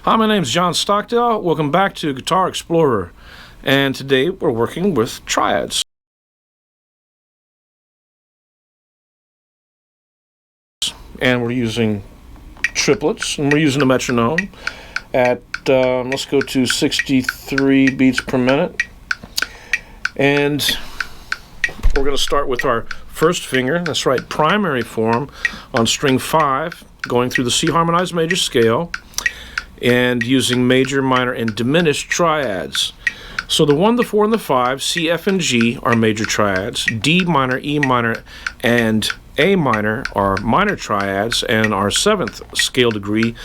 Hi, my name is John Stockdale. Welcome back to Guitar Explorer. And today we're working with triads. And we're using triplets, and we're using a metronome at, let's go to 63 beats per minute. And we're going to start with our first finger, that's right, primary form on string 5, going through the C harmonized major scale, and using major, minor, and diminished triads. So the 1, the 4, and the 5, C, F, and G are major triads. D minor, E minor, and A minor are minor triads, and our 7th scale degree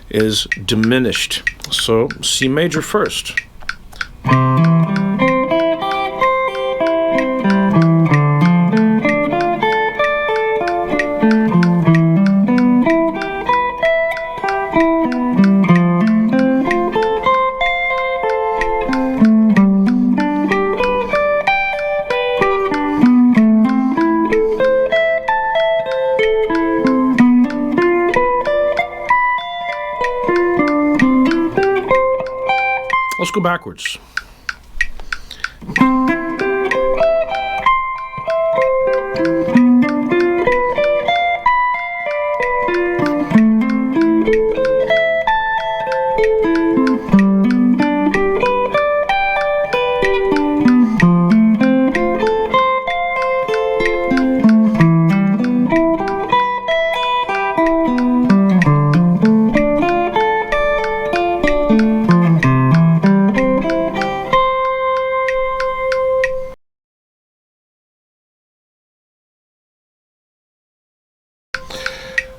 is diminished. So C major first. Let's go backwards.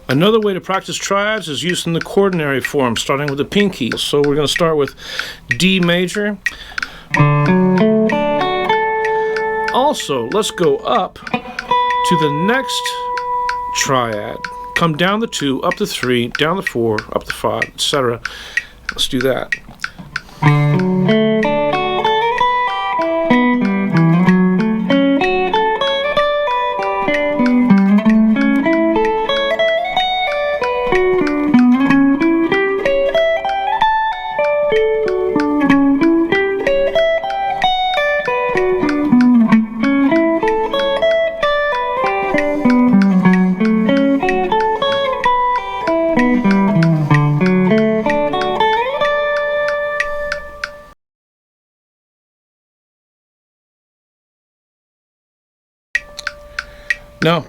Another way to practice triads is using the quaternary form, starting with the pinky. So we're going to start with D major. Also, let's go up to the next triad. Come down the 2, up the 3, down the 4, up the 5, etc. Let's do that. Now,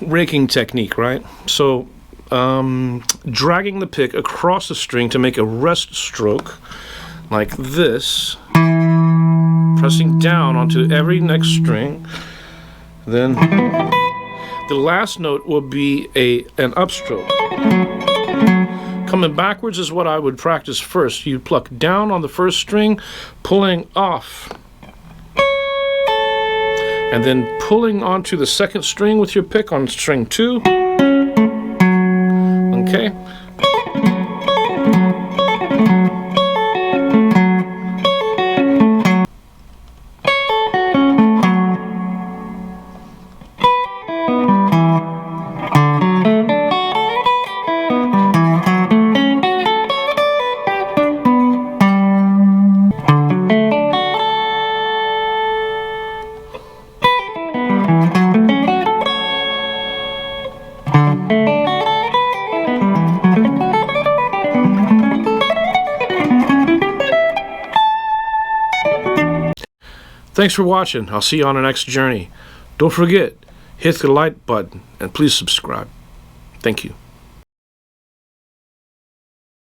raking technique, right? So, dragging the pick across the string to make a rest stroke, like this, pressing down onto every next string. Then the last note will be an upstroke. Coming backwards is what I would practice first. You pluck down on the first string, pulling off, and then pulling onto the second string with your pick on string 2. Okay. Thanks for watching. I'll see you on the next journey. Don't forget, hit the like button and please subscribe. Thank you.